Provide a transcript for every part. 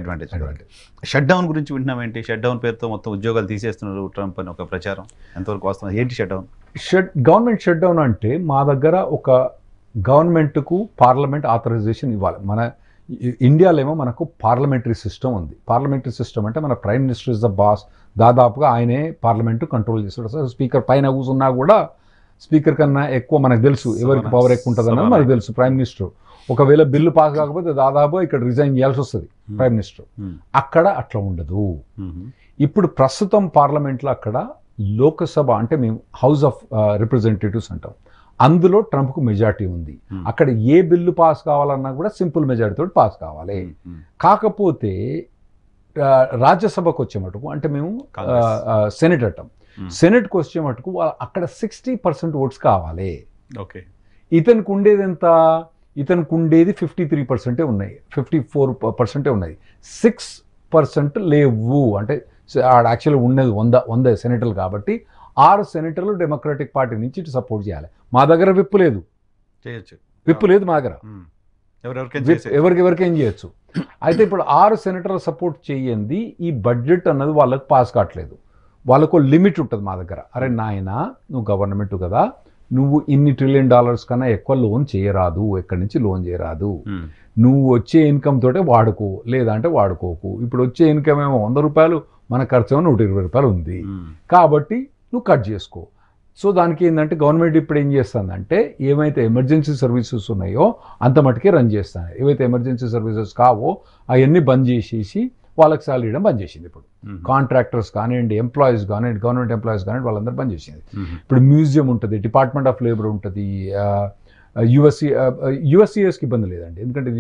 Advantage. Shut down గురించి వింటున్నామేంటి? Shut down పేరుతో మొత్తం ఉద్యోగాలు తీసేస్తున్నారు ట్రంప్ అని ఒక ప్రచారం ఎంతవరకు వాస్తవం? ఏంటి shut down? Government shut down అంటే మా దగ్గర ఒక గవర్నమెంట్కు పార్లమెంట్ ఆథరైజేషన్ ఇవ్వాలి. మన ఇండియాలో ఏమో మనకు పార్లమెంటరీ సిస్టమ్ ఉంది. పార్లమెంటరీ సిస్టమ్ అంటే మన prime minister is the boss. దాదాపుగా ఆయనే పార్లమెంటు కంట్రోల్ చేస్తాడు. సో స్పీకర్ పైన కూర్చున్నా కూడా స్పీకర్ కన్నా ఎక్కువ మనకు తెలుసు ఎవరికి పవర్ ఎక్కువ ఉంటుంది అన్నది మనకు తెలుసు. ప్రైమ్ మినిస్టర్ ఒకవేళ బిల్లు పాస్ కాకపోతే దాదాపు ఇక్కడ రిజైన్ చేయాల్సి వస్తుంది ప్రైమ్ మినిస్టర్. అక్కడ అట్లా ఉండదు. ఇప్పుడు ప్రస్తుతం పార్లమెంట్లో అక్కడ లోకసభ అంటే మేము హౌస్ ఆఫ్ రిప్రజెంటేటివ్స్ అంటాం. అందులో ట్రంప్కు మెజారిటీ ఉంది. అక్కడ ఏ బిల్లు పాస్ కావాలన్నా కూడా సింపుల్ మెజారిటీతో పాస్ కావాలి. కాకపోతే రాజ్యసభకు వచ్చే మటుకు అంటే మేము సెనెట్ అంటాం. సెనెట్కి వచ్చే మటుకు అక్కడ 60% ఓట్స్ కావాలి. ఓకే, ఇతనికి ఉండేది ఎంత? ఇతనికి ఉండేది 53% ఉన్నాయి, 54% ఉన్నాయి. 6% లేవు. అంటే యాక్చువల్గా ఉన్నది 100 సెనేటర్లు కాబట్టి 6 సెనేటర్లు డెమోక్రటిక్ పార్టీ నుంచి ఇటు సపోర్ట్ చేయాలి. మా దగ్గర విప్పు లేదు, చేయొచ్చు. విప్పు లేదు మా దగ్గర, ఎవరికెవరికేం చేయొచ్చు. అయితే ఇప్పుడు 6 సెనేటర్లు సపోర్ట్ చేయండి ఈ బడ్జెట్ అన్నది వాళ్ళకి పాస్ కావట్లేదు. వాళ్ళకు లిమిట్ ఉంటుంది మా దగ్గర. అరే నాయనా, నువ్వు గవర్నమెంట్ కదా, నువ్వు ఇన్ని $1 ట్రిలియన్ కన్నా ఎక్కువ లోన్ చేయరాదు, ఎక్కడి నుంచి లోన్ చేయరాదు. నువ్వు వచ్చే ఇన్కమ్ తోటే వాడుకో, లేదంటే వాడుకోకు. ఇప్పుడు వచ్చే ఇన్కమ్ ఏమో $100, మన ఖర్చు ఏమో $120 ఉంది. కాబట్టి నువ్వు కట్ చేసుకో. సో దానికి ఏంటంటే గవర్నమెంట్ ఇప్పుడు ఏం చేస్తుందంటే ఏమైతే ఎమర్జెన్సీ సర్వీసెస్ ఉన్నాయో అంత మటుకే రన్ చేస్తాను. ఏవైతే ఎమర్జెన్సీ సర్వీసెస్ కావో అవన్నీ బంద్ చేసేసి వాళ్ళకి సాలరీ ఇవ్వడం బంద్ చేసింది. ఇప్పుడు కాంట్రాక్టర్స్ కానివ్వండి, ఎంప్లాయీస్ కానివ్వండి, గవర్నమెంట్ ఎంప్లాయీస్ కానివ్వండి, వాళ్ళందరూ బంద్ చేసింది. ఇప్పుడు మ్యూజియం ఉంటుంది, డిపార్ట్మెంట్ ఆఫ్ లేబర్ ఉంటుంది. యుఎస్సిఎస్కి ఇబ్బంది లేదండి, ఎందుకంటే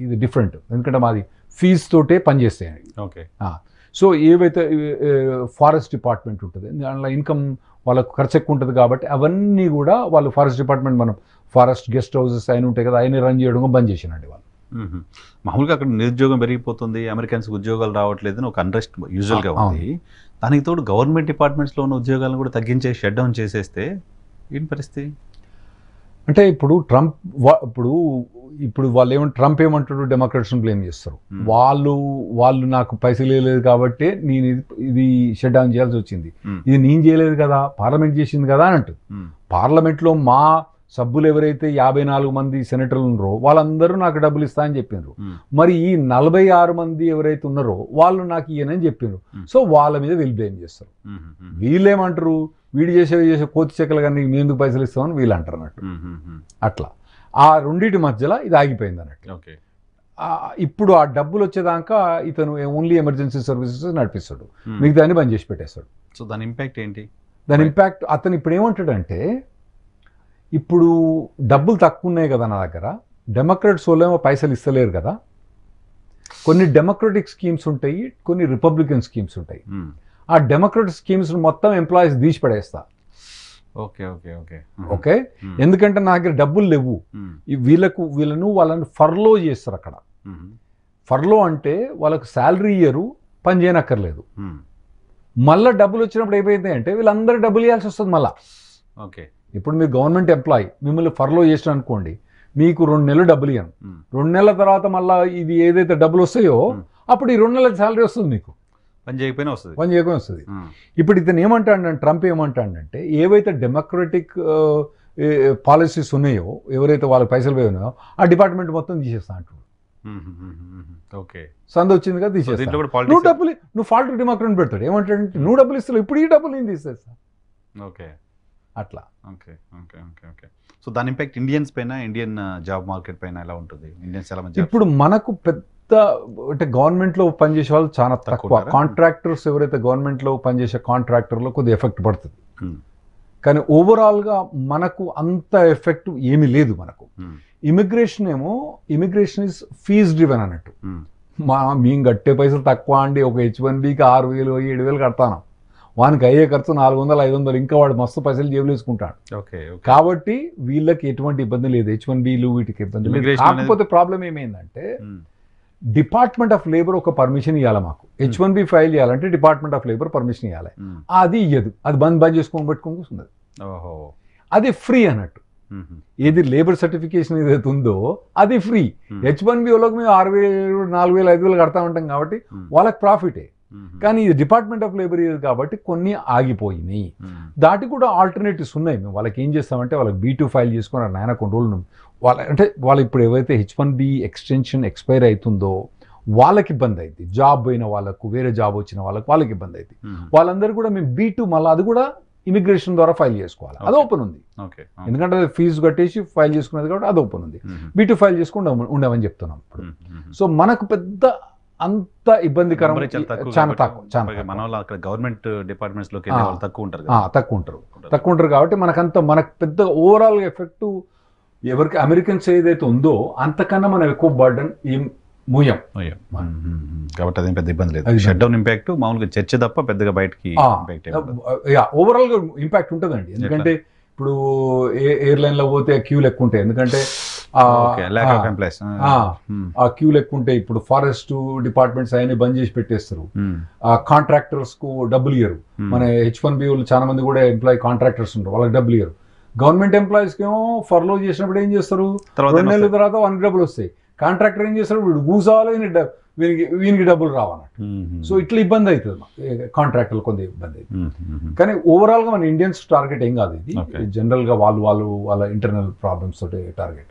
ఇది డిఫరెంట్. ఎందుకంటే మాది ఫీజు తోటే పనిచేస్తాయి. ఓకే. సో ఏవైతే ఫారెస్ట్ డిపార్ట్మెంట్ ఉంటుంది, దాంట్లో ఇన్కమ్ వాళ్ళకు ఖర్చు ఎక్కువ ఉంటుంది కాబట్టి అవన్నీ కూడా వాళ్ళు ఫారెస్ట్ డిపార్ట్మెంట్, మనం ఫారెస్ట్ గెస్ట్ హౌసెస్ అయిన ఉంటాయి కదా, అయినా రన్ చేయడం బంద్ చేసినండి వాళ్ళు. మామూలుగా అక్కడ నిరుద్యోగం పెరిగిపోతుంది, అమెరికన్స్ ఉద్యోగాలు రావట్లేదని ఒక అన్రెస్ట్ యూజువల్గా ఉంది. దానికి తోడు గవర్నమెంట్ డిపార్ట్మెంట్స్లో ఉన్న ఉద్యోగాలను కూడా తగ్గించే షట్ డౌన్ చేసేస్తే ఏంటి పరిస్థితి? అంటే ఇప్పుడు ట్రంప్ ఇప్పుడు వాళ్ళు ట్రంప్ ఏమంటాడు, డెమోక్రాట్స్ని బ్లేమ్ చేస్తారు. వాళ్ళు నాకు పైసలు లేదు కాబట్టి నేను ఇది షట్ డౌన్ చేయాల్సి వచ్చింది. ఇది నేను చేయలేదు కదా, పార్లమెంట్ చేసింది కదా అని అంటుంది. పార్లమెంట్లో మా సభ్యులు ఎవరైతే 54 మంది సెనేటర్లు ఉన్నారో వాళ్ళందరూ నాకు డబ్బులు ఇస్తా అని చెప్పినారు. మరి ఈ 46 మంది ఎవరైతే ఉన్నారో వాళ్ళు నాకు ఇయ్యనని చెప్పినారు. సో వాళ్ళ మీద వీళ్ళు బ్లేమ్ చేస్తారు. వీళ్ళేమంటారు, వీడు చేసే కోతి చెక్కలు కానీ మేము ఎందుకు పైసలు ఇస్తామని వీళ్ళు అంటారు అన్నట్టు. అట్లా ఆ రెండింటి మధ్యలో ఇది ఆగిపోయింది అన్నట్టు. ఇప్పుడు ఆ డబ్బులు వచ్చేదాకా ఇతను ఓన్లీ ఎమర్జెన్సీ సర్వీసెస్ నడిపిస్తాడు, మిగతాన్ని బంద్ చేసి పెట్టేస్తాడు. సో దాని ఇంపాక్ట్ ఏంటి? దాని ఇంపాక్ట్ అతను ఇప్పుడు ఏమంటాడంటే, ఇప్పుడు డబ్బులు తక్కువ ఉన్నాయి కదా నా దగ్గర, డెమోక్రాట్స్ వాళ్ళేమో పైసలు ఇస్తలేరు కదా, కొన్ని డెమోక్రటిక్ స్కీమ్స్ ఉంటాయి, కొన్ని రిపబ్లికన్ స్కీమ్స్ ఉంటాయి. ఆ డెమోక్రటిక్ స్కీమ్స్ మొత్తం ఎంప్లాయీస్ తీసి పడేస్తా. ఓకే ఓకే ఓకే ఓకే ఎందుకంటే నా దగ్గర డబ్బులు లేవు. వాళ్ళని ఫర్లో చేస్తారు. అక్కడ ఫర్లో అంటే వాళ్ళకు శాలరీ ఇయ్యరు, పని చేయనక్కర్లేదు. మళ్ళీ డబ్బులు వచ్చినప్పుడు అయిపోయింది అంటే వీళ్ళందరూ డబ్బులు ఇవ్వాల్సి వస్తుంది మళ్ళీ. ఓకే, ఇప్పుడు మీరు గవర్నమెంట్ ఎంప్లాయీ, మిమ్మల్ని ఫర్లో చేసిన అనుకోండి, మీకు 2 నెలలు డబ్బులు ఇవ్వను. 2 నెలల తర్వాత మళ్ళీ ఇది ఏదైతే డబ్బులు వస్తాయో అప్పుడు ఈ 2 నెలల శాలరీ వస్తుంది, మీకు పని చేయకపోయినా వస్తుంది. ఇప్పుడు ఇతను ఏమంటాడంటే, ట్రంప్ ఏమంటాడంటే, ఏవైతే డెమోక్రటిక్ పాలసీస్ ఉన్నాయో, ఎవరైతే వాళ్ళకి పైసలు పోయినాయో ఆ డిపార్ట్మెంట్ మొత్తం తీసేస్తా అంటాడు. ఓకే, సంద వచ్చింది కదా తీసేస్తా. నువ్వు ఫాల్ట్ డెమోక్రట్ పెడతాడు. ఏమంటాడంటే, నువ్వు డబ్బులు ఇస్తావు, ఇప్పుడు ఈ డబ్బులు నేను తీసేస్తా. ఓకే, అట్లా. Okay okay okay okay so దాని ఇంపాక్ట్ ఇండియన్స్ పైన, ఇండియన్ జాబ్ మార్కెట్ పైన ఎలా ఉంటుంది? ఇండియన్స్ ఎలా మంచి ఇప్పుడు మనకు అంటే గవర్నమెంట్లో పనిచేసే వాళ్ళు చాలా తక్కువ. కాంట్రాక్టర్స్ ఎవరైతే గవర్నమెంట్లో పనిచేసే కాంట్రాక్టర్లో కొద్దిగా ఎఫెక్ట్ పడుతుంది, కానీ ఓవరాల్గా మనకు అంత ఎఫెక్ట్ ఏమీ లేదు. మనకు ఇమిగ్రేషన్ ఇస్ ఫీజ్ డ్రివెన్ అన్నట్టు. మేము కట్టే పైసలు తక్కువ అండి, ఒక H1Bకి 6,000 7,000 కడతాను, వానికి అయ్యే ఖర్చు 400-500, ఇంకా వాడు మస్తు పైసలు జేబులు వేసుకుంటాడు. కాబట్టి వీళ్ళకి ఎటువంటి ఇబ్బంది లేదు, H1Bలు వీటికి ఇబ్బంది లేదు. కాకపోతే ప్రాబ్లం ఏమైందంటే, డిపార్ట్మెంట్ ఆఫ్ లేబర్ ఒక పర్మిషన్ ఇవ్వాలి మాకు. H1B ఫైల్ చేయాలంటే డిపార్ట్మెంట్ ఆఫ్ లేబర్ పర్మిషన్ ఇవ్వాలి, అది ఇయ్యదు. అది బంద్ చేసుకొని పెట్టుకొని కూర్చున్నది. అది ఫ్రీ అన్నట్టు. ఏది లేబర్ సర్టిఫికేషన్ ఏదైతే ఉందో అది ఫ్రీ. H1B వాళ్ళకి మేము 6,000 4,000 5,000 కడతా ఉంటాం కాబట్టి వాళ్ళకి ప్రాఫిటే. కానీ ఇది డిపార్ట్మెంట్ ఆఫ్ లేబర్ కాబట్టి కొన్ని ఆగిపోయినాయి. దాటి కూడా ఆల్టర్నేటివ్స్ ఉన్నాయి. మేము వాళ్ళకి ఏం చేస్తామంటే వాళ్ళకి B2 ఫైల్ చేసుకుని నాయన కొన్ని రోజులు వాళ్ళు ఇప్పుడు ఏవైతే H1B ఎక్స్టెన్షన్ ఎక్స్పైర్ అవుతుందో వాళ్ళకి ఇబ్బంది అయింది. జాబ్ పోయిన వాళ్ళకు, వేరే జాబ్ వచ్చిన వాళ్ళకి ఇబ్బంది అయింది. వాళ్ళందరూ కూడా మేము B2 మళ్ళీ అది కూడా ఇమిగ్రేషన్ ద్వారా ఫైల్ చేసుకోవాలి. అది ఓపెన్ ఉంది, ఎందుకంటే అది ఫీజు కట్టేసి ఫైల్ చేసుకునేది కాబట్టి అది ఓపెన్ ఉంది. B2 ఫైల్ చేసుకుంటే ఉండమని చెప్తున్నాం ఇప్పుడు. సో మనకు పెద్ద అంత ఇబ్బందికరం చాలా తక్కువ. గవర్నమెంట్ డిపార్ట్మెంట్స్ లోకి తక్కువ ఉంటారు కాబట్టి మనకు పెద్ద ఓవరాల్ ఎఫెక్ట్ ఎవరికి అమెరికన్స్ ఏదైతే ఉందో అంతకన్నా మనం ఎక్కువ బర్డన్ ఏం మూయం కాబట్టి అదేం పెద్ద ఇబ్బంది లేదు. షట్ డౌన్ ఇంపాక్ట్ మామూలుగా చర్చ తప్ప పెద్దగా బయటకి ఓవరాల్ గా ఇంపాక్ట్ ఉంటుందండి. ఎందుకంటే ఇప్పుడు ఎయిర్లైన్ లో పోతే క్యూలు ఎక్కువ ఉంటాయి. ఎందుకంటే ఆ క్యూలు ఎక్కువ ఉంటాయి. ఇప్పుడు ఫారెస్ట్ డిపార్ట్మెంట్స్ అవన్నీ బంద్ చేసి పెట్టేస్తారు. కాంట్రాక్టర్స్ కు డబ్బులు ఇయ్యరు. మన H1B వాళ్ళు చాలా మంది కూడా ఎంప్లాయీ కాంట్రాక్టర్స్ ఉంటారు, వాళ్ళకి డబ్బులు ఇయ్యరు. గవర్నమెంట్ ఎంప్లాయీస్ కి ఏమో ఫర్లో చేసినప్పుడు ఏం చేస్తారు, 2 నెలల తర్వాత వానికి డబ్బులు వస్తాయి. కాంట్రాక్టర్ ఏం చేస్తారు, వీడు కూసాలి, వీనికి డబ్బులు రావన్నట్టు. సో ఇట్లా ఇబ్బంది అవుతుంది, కాంట్రాక్టర్లు కొంత ఇబ్బంది అవుతుంది. కానీ ఓవరాల్ గా మన ఇండియన్స్ టార్గెట్ ఏం కాదు. ఇది జనరల్ గా వాళ్ళ ఇంటర్నల్ ప్రాబ్లమ్స్ తోటి టార్గెట్.